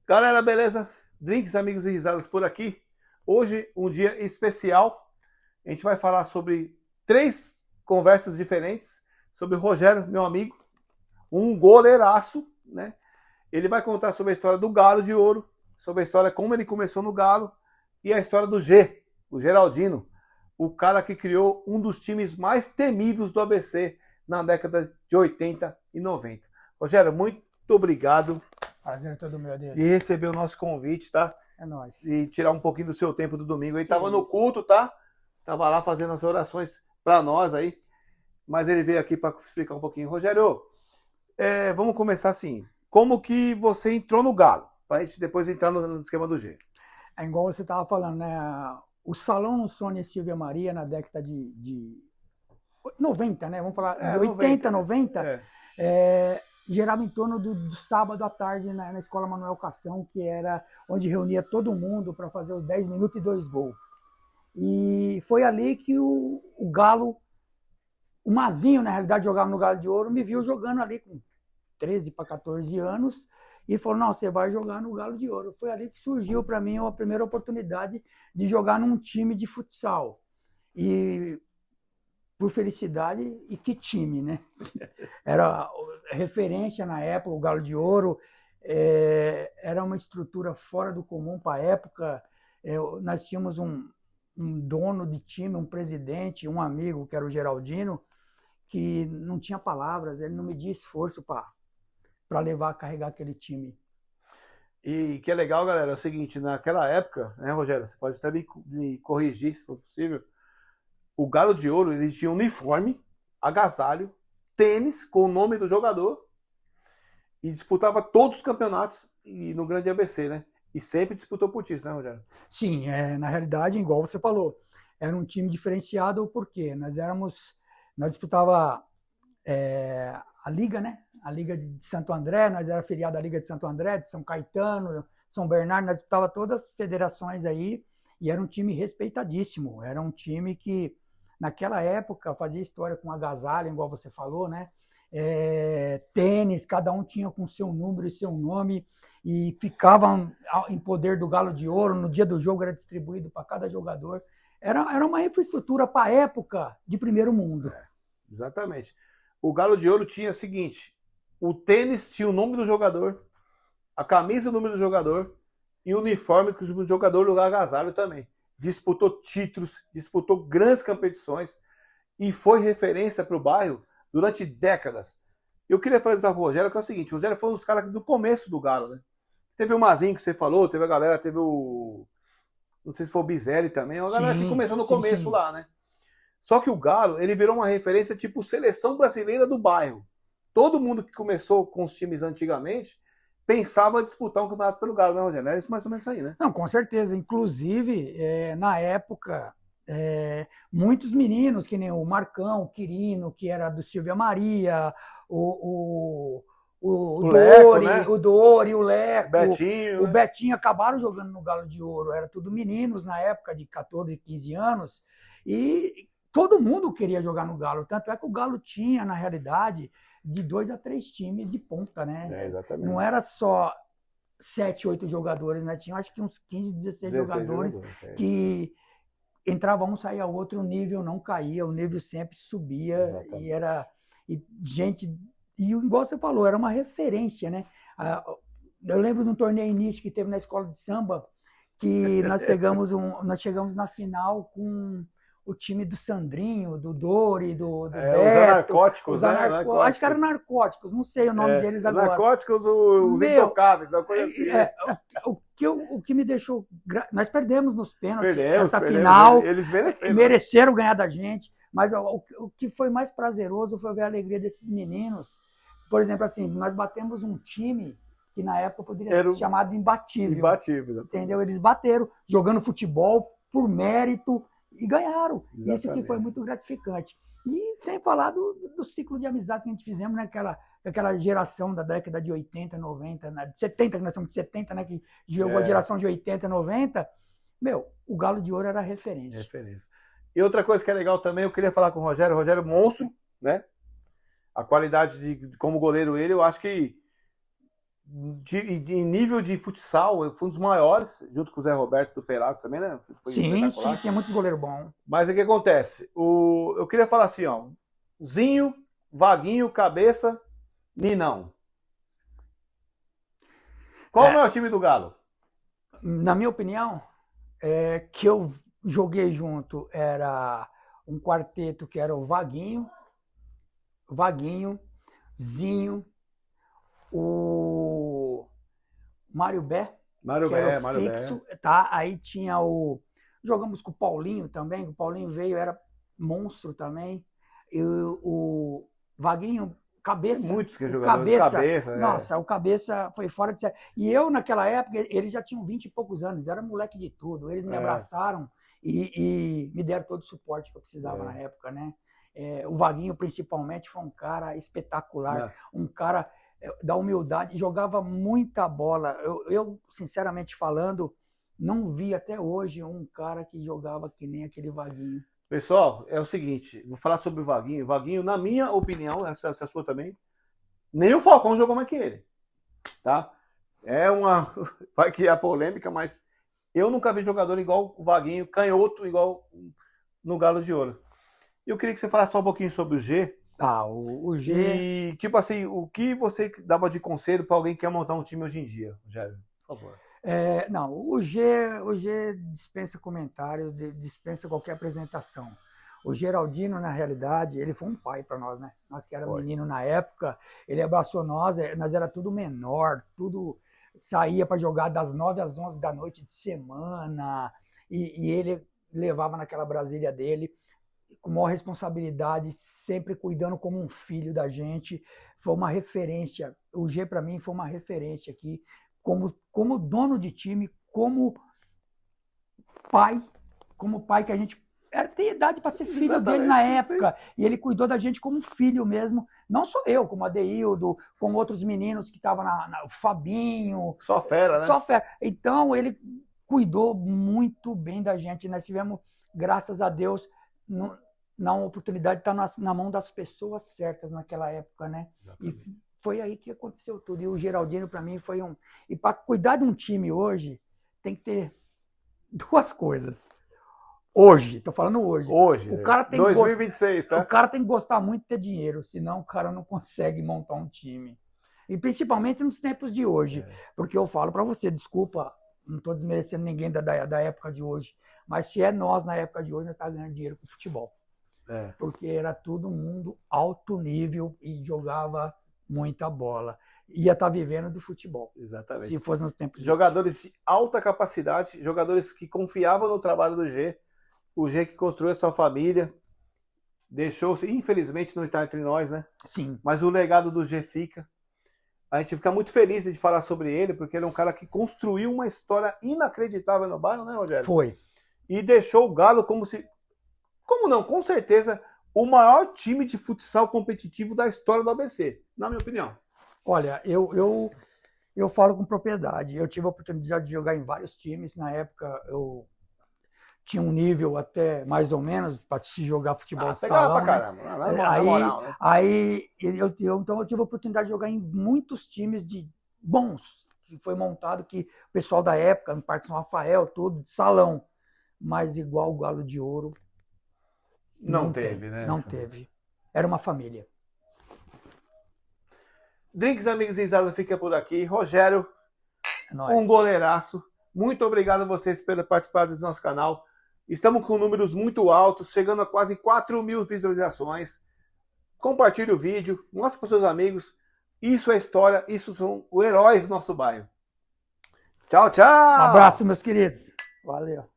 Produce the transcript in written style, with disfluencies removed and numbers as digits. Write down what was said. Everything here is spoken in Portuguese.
Galera, beleza? Drinks, amigos e risadas por aqui. Hoje, um dia especial. A gente vai falar sobre três conversas diferentes. Sobre o Rogério, meu amigo, um goleiraço, né? Ele vai contar sobre a história do Galo de Ouro, sobre a história como ele começou no Galo e a história do G, o Geraldino, o cara que criou um dos times mais temidos do ABC na década de 80 e 90. Rogério, muito obrigado. Prazer é todo meu, De dele. receber o nosso convite, tá? É nóis. E tirar um pouquinho do seu tempo do domingo. Ele Que tava no isso. culto, tá? Tava lá fazendo as orações para nós aí. Mas ele veio aqui para explicar um pouquinho. Rogério, vamos começar assim. Como que você entrou no Galo? Pra gente depois entrar no esquema do G. É igual você estava falando, né? O Salão Sônia Silvia Maria, na década de 90, né? Vamos falar de 80, 90, gerava em torno do sábado à tarde na Escola Manuel Cação, que era onde reunia todo mundo para fazer os 10 minutos e 2 gols. E foi ali que o Galo, o Mazinho, na realidade, jogava no Galo de Ouro, me viu jogando ali com 13 para 14 anos e falou: não, você vai jogar no Galo de Ouro. Foi ali que surgiu para mim a primeira oportunidade de jogar num time de futsal. E por felicidade, e que time, né? Era referência na época, o Galo de Ouro, era uma estrutura fora do comum para a época. Nós tínhamos um dono de time, um presidente, um amigo, que era o Geraldino, que não tinha palavras, ele não media esforço para levar a carregar aquele time. E que é legal, galera, é o seguinte, naquela época, né, Rogério, você pode até me corrigir, se for possível, o Galo de Ouro, ele tinha uniforme, agasalho, tênis com o nome do jogador e disputava todos os campeonatos e no grande ABC, né? E sempre disputou por título, né, Rogério? Sim, na realidade, igual você falou, era um time diferenciado porque nós disputava a Liga, né? A Liga de Santo André, nós era filiado à Liga de Santo André, de São Caetano, São Bernardo, nós disputava todas as federações aí e era um time respeitadíssimo, era um time que naquela época fazia história com agasalho, igual você falou, né? Tênis, cada um tinha com seu número e seu nome e ficava em poder do Galo de Ouro, no dia do jogo era distribuído para cada jogador. Era uma infraestrutura para a época de primeiro mundo. Exatamente. O Galo de Ouro tinha o seguinte, o tênis tinha o nome do jogador, a camisa o número do jogador e o uniforme que o jogador do agasalho também. Disputou títulos, disputou grandes competições e foi referência para o bairro durante décadas. Eu queria falar para o Rogério que é o seguinte, o Rogério foi um dos caras do começo do Galo, né? Teve o Mazinho que você falou, teve a galera, teve o... Não sei se foi o Bizelli também, uma galera que começou no começo lá, né? Só que o Galo, ele virou uma referência tipo seleção brasileira do bairro. Todo mundo que começou com os times antigamente pensava em disputar um campeonato pelo Galo, né, Rogério? É isso mais ou menos aí, né? Não, com certeza. Inclusive, na época, muitos meninos, que nem o Marcão, o Quirino, que era do Silvia Maria, o Leco, Dori, né? o Dori, o Leco, Betinho, o né? Betinho acabaram jogando no Galo de Ouro. Era tudo meninos na época de 14, 15 anos. E todo mundo queria jogar no Galo. Tanto é que o Galo tinha, na realidade, de 2 a 3 times de ponta, né? Exatamente. Não era só 7, 8 jogadores, né? Tinha acho que uns 15, 16 jogadores que entrava um, saía outro, o nível não caía, o nível sempre subia. Exatamente. E era gente, e igual você falou, era uma referência, né? Eu lembro de um torneio início que teve na escola de samba, que nós chegamos na final com o time do Sandrinho, do Dori, do Beto. Os anarcóticos, né? Acho que eram narcóticos, não sei o nome deles agora. Narcóticos, os intocáveis, uma coisa assim. O que me deixou... Nós perdemos nos pênaltis essa final. Eles mereceram ganhar da gente, mas o que foi mais prazeroso foi ver a alegria desses meninos. Por exemplo, assim, nós batemos um time que na época poderia ser chamado imbatível. Imbatível. Entendeu? Eles bateram, jogando futebol por mérito, e ganharam. Exatamente. Isso que foi muito gratificante. E sem falar do ciclo de amizades que a gente fizemos naquela geração da década de 80, 90, de 70, que nós somos de 70, né, que jogou a geração de 80, 90. O Galo de Ouro era referência. E outra coisa que é legal também, eu queria falar com o Rogério monstro, né? A qualidade de como goleiro ele, eu acho que em nível de futsal, eu fui um dos maiores, junto com o Zé Roberto do Pelados também, né? Foi sim, tinha muito goleiro bom. Mas o que acontece? Eu queria falar assim, ó. Zinho, Vaguinho, Cabeça, Ninão. Qual é o maior time do Galo? Na minha opinião, que eu joguei junto era um quarteto que era o Vaguinho, Zinho, o Mário Bé, que era o fixo, tá? Aí tinha jogamos com o Paulinho também, o Paulinho veio, era monstro também. E o Vaguinho, Cabeça. Tem muitos que jogadores Cabeça. Nossa, o Cabeça foi fora de série. E eu, naquela época, eles já tinham 20 e poucos anos, era moleque de tudo. Eles me abraçaram e me deram todo o suporte que eu precisava na época, né? O Vaguinho, principalmente, foi um cara espetacular, um cara da humildade, jogava muita bola. Eu, sinceramente falando, não vi até hoje um cara que jogava que nem aquele Vaguinho. Pessoal, é o seguinte, vou falar sobre o Vaguinho. Vaguinho, na minha opinião, essa é a sua também, nem o Falcão jogou mais que ele, tá? Vai criar polêmica, mas eu nunca vi jogador igual o Vaguinho, canhoto igual no Galo de Ouro. Eu queria que você falasse só um pouquinho sobre o G. O G... E, tipo assim, o que você dava de conselho para alguém que quer montar um time hoje em dia, Rogério? Por favor. Não, o G dispensa comentários, dispensa qualquer apresentação. O Geraldino, na realidade, ele foi um pai para nós, né? Nós que éramos menino na época, ele abraçou nós era tudo menor, tudo saía para jogar das 9 às 11 da noite de semana, e ele levava naquela Brasília dele, com maior responsabilidade, sempre cuidando como um filho da gente. Foi uma referência, o G para mim foi uma referência aqui, como dono de time, como pai que a gente tem idade para ser filho dele na época, e ele cuidou da gente como um filho mesmo, não só eu, como Adeildo, como outros meninos que estavam o Fabinho. Só fera, né? Só fera. Então, ele cuidou muito bem da gente, nós tivemos, graças a Deus, na oportunidade de estar na mão das pessoas certas naquela época, né? Exatamente. E foi aí que aconteceu tudo. E o Geraldino, para mim, foi E para cuidar de um time hoje, tem que ter duas coisas. Hoje, tô falando hoje. O cara tem 2026, tá? O cara tem que gostar muito de ter dinheiro, senão o cara não consegue montar um time. E principalmente nos tempos de hoje. Porque eu falo para você, desculpa, não estou desmerecendo ninguém da época de hoje, mas se é nós na época de hoje, nós estávamos ganhando dinheiro com futebol. Porque era todo mundo alto nível e jogava muita bola. Ia estar vivendo do futebol. Exatamente. Se fosse nos tempos jogadores de alta capacidade, jogadores que confiavam no trabalho do G. O G que construiu essa família, deixou-se, infelizmente não está entre nós, né? Sim. Mas o legado do G fica. A gente fica muito feliz de falar sobre ele, porque ele é um cara que construiu uma história inacreditável no bairro, né, Rogério? Foi. E deixou o Galo como não, com certeza, o maior time de futsal competitivo da história do ABC, na minha opinião. Olha, eu falo com propriedade. Eu tive a oportunidade de jogar em vários times. Na época, eu tinha um nível até mais ou menos para se jogar futebol de salão. Pra caramba, na moral, né? Então eu tive a oportunidade de jogar em muitos times bons, que foi montado, que o pessoal da época, no Parque São Rafael, tudo, de salão. Mas igual o Galo de Ouro, não teve, né? Não teve. Era uma família. Drinks Amigos Risada fica por aqui. Rogério, um goleiraço. Muito obrigado a vocês por participarem do nosso canal. Estamos com números muito altos, chegando a quase 4.000 visualizações. Compartilhe o vídeo, mostre para seus amigos. Isso é história, isso são os heróis do nosso bairro. Tchau, tchau! Um abraço, meus queridos. Valeu.